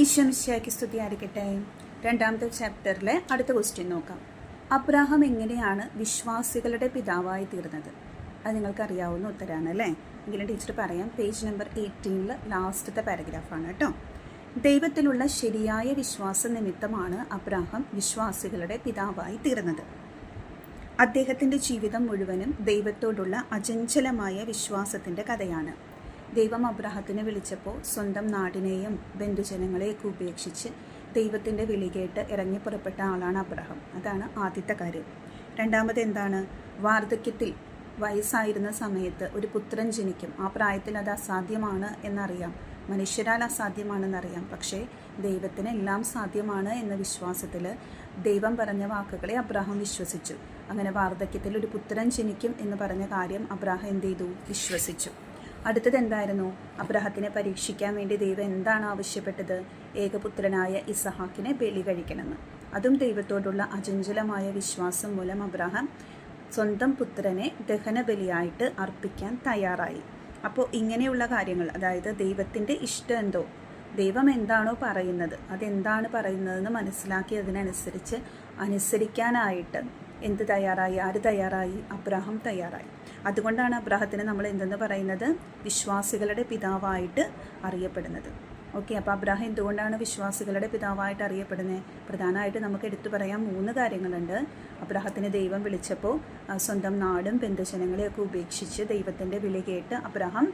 ഈശോ മിശിഹായ്ക്ക് സ്തുതിയായിരിക്കട്ടെ. രണ്ടാമത്തെ ചാപ്റ്ററിലെ അടുത്ത ക്വസ്റ്റ്യൻ നോക്കാം. അബ്രാഹാം എങ്ങനെയാണ് വിശ്വാസികളുടെ പിതാവായി തീർന്നത്? അത് നിങ്ങൾക്കറിയാവുന്ന ഉത്തരമാണ് അല്ലേ? എങ്കിലും ടീച്ചർ പറയാം. പേജ് നമ്പർ 18 ലാസ്റ്റത്തെ പാരഗ്രാഫാണ് കേട്ടോ. ദൈവത്തിലുള്ള ശരിയായ വിശ്വാസ നിമിത്തമാണ് അബ്രാഹാം വിശ്വാസികളുടെ പിതാവായി തീർന്നത്. അദ്ദേഹത്തിൻ്റെ ജീവിതം മുഴുവനും ദൈവത്തോടുള്ള അചഞ്ചലമായ വിശ്വാസത്തിൻ്റെ കഥയാണ്. ദൈവം അബ്രാഹത്തിനെ വിളിച്ചപ്പോൾ സ്വന്തം നാടിനെയും ബന്ധുജനങ്ങളെയൊക്കെ ഉപേക്ഷിച്ച് ദൈവത്തിൻ്റെ വിളി കേട്ട് ഇറങ്ങി പുറപ്പെട്ട ആളാണ് അബ്രാഹാം. അതാണ് ആദ്യത്തെ കാര്യം. രണ്ടാമത് എന്താണ്? വാർദ്ധക്യത്തിൽ വയസ്സായിരുന്ന സമയത്ത് ഒരു പുത്രൻ ജനിക്കും. ആ പ്രായത്തിൽ അത് അസാധ്യമാണ് എന്നറിയാം, മനുഷ്യരാൽ അസാധ്യമാണെന്നറിയാം. പക്ഷേ ദൈവത്തിന് എല്ലാം സാധ്യമാണ് എന്ന വിശ്വാസത്തിൽ ദൈവം പറഞ്ഞ വാക്കുകളെ അബ്രാഹാം വിശ്വസിച്ചു. അങ്ങനെ വാർദ്ധക്യത്തിൽ ഒരു പുത്രൻ ജനിക്കും എന്ന് പറഞ്ഞ കാര്യം അബ്രാഹാം എന്ത് ചെയ്തു? വിശ്വസിച്ചു. അടുത്തത് എന്തായിരുന്നു? അബ്രാഹത്തിനെ പരീക്ഷിക്കാൻ വേണ്ടി ദൈവം എന്താണ് ആവശ്യപ്പെട്ടത്? ഏകപുത്രനായ ഇസഹാക്കിനെ ബലി കഴിക്കണമെന്ന്. അതും ദൈവത്തോടുള്ള അചഞ്ചലമായ വിശ്വാസം മൂലം അബ്രാഹാം സ്വന്തം പുത്രനെ ദഹനബലിയായിട്ട് അർപ്പിക്കാൻ തയ്യാറായി. അപ്പോൾ ഇങ്ങനെയുള്ള കാര്യങ്ങൾ, അതായത് ദൈവത്തിൻ്റെ ഇഷ്ടം എന്തോ, ദൈവം എന്താണോ പറയുന്നത്, അതെന്താണ് പറയുന്നതെന്ന് മനസ്സിലാക്കി അതിനനുസരിച്ച് അനുസരിക്കാനായിട്ട് എന്ത് തയ്യാറായി? ആര് തയ്യാറായി? അബ്രാഹാം തയ്യാറായി. അതുകൊണ്ടാണ് അബ്രാഹത്തിന് നമ്മൾ എന്തെന്ന് പറയുന്നത്? വിശ്വാസികളുടെ പിതാവായിട്ട് അറിയപ്പെടുന്നത്. ഓക്കെ, അപ്പോൾ അബ്രാഹാം എന്തുകൊണ്ടാണ് വിശ്വാസികളുടെ പിതാവായിട്ട് അറിയപ്പെടുന്നത്? പ്രധാനമായിട്ട് നമുക്ക് എടുത്തു പറയാം 3 കാര്യങ്ങളുണ്ട്. അബ്രാഹത്തിന് ദൈവം വിളിച്ചപ്പോൾ സ്വന്തം നാടും ബന്ധുജനങ്ങളെയൊക്കെ ഉപേക്ഷിച്ച് ദൈവത്തിൻ്റെ വിളി കേട്ട് അബ്രാഹാം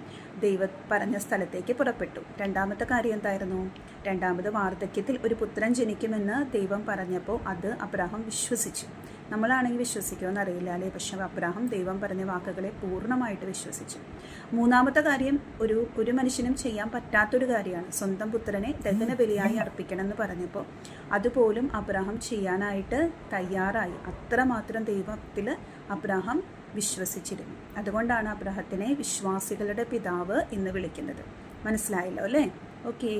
ദൈവം പറഞ്ഞ സ്ഥലത്തേക്ക് പുറപ്പെട്ടു. രണ്ടാമത്തെ കാര്യം എന്തായിരുന്നു? രണ്ടാമത് വാർദ്ധക്യത്തിൽ ഒരു പുത്രൻ ജനിക്കുമെന്ന് ദൈവം പറഞ്ഞപ്പോൾ അത് അബ്രാഹാം വിശ്വസിച്ചു. നമ്മളാണെങ്കിൽ വിശ്വസിക്കുമെന്ന് അറിയില്ല അല്ലേ? പക്ഷേ അബ്രാഹാം ദൈവം പറഞ്ഞ വാക്കുകളെ പൂർണ്ണമായിട്ട് വിശ്വസിച്ചു. മൂന്നാമത്തെ കാര്യം ഒരു മനുഷ്യനും ചെയ്യാൻ പറ്റാത്തൊരു കാര്യമാണ്. സ്വന്തം പുത്രനെ ദഹനബലിയായി അർപ്പിക്കണം എന്ന് പറഞ്ഞപ്പോൾ അതുപോലും അബ്രാഹാം ചെയ്യാനായിട്ട് തയ്യാറായി. അത്രമാത്രം ദൈവത്തിൽ അബ്രാഹാം വിശ്വസിച്ചിരുന്നു. അതുകൊണ്ടാണ് അബ്രാഹത്തിനെ വിശ്വാസികളുടെ പിതാവ് എന്ന് വിളിക്കുന്നത്. മനസ്സിലായല്ലോ അല്ലേ? ഓക്കേ.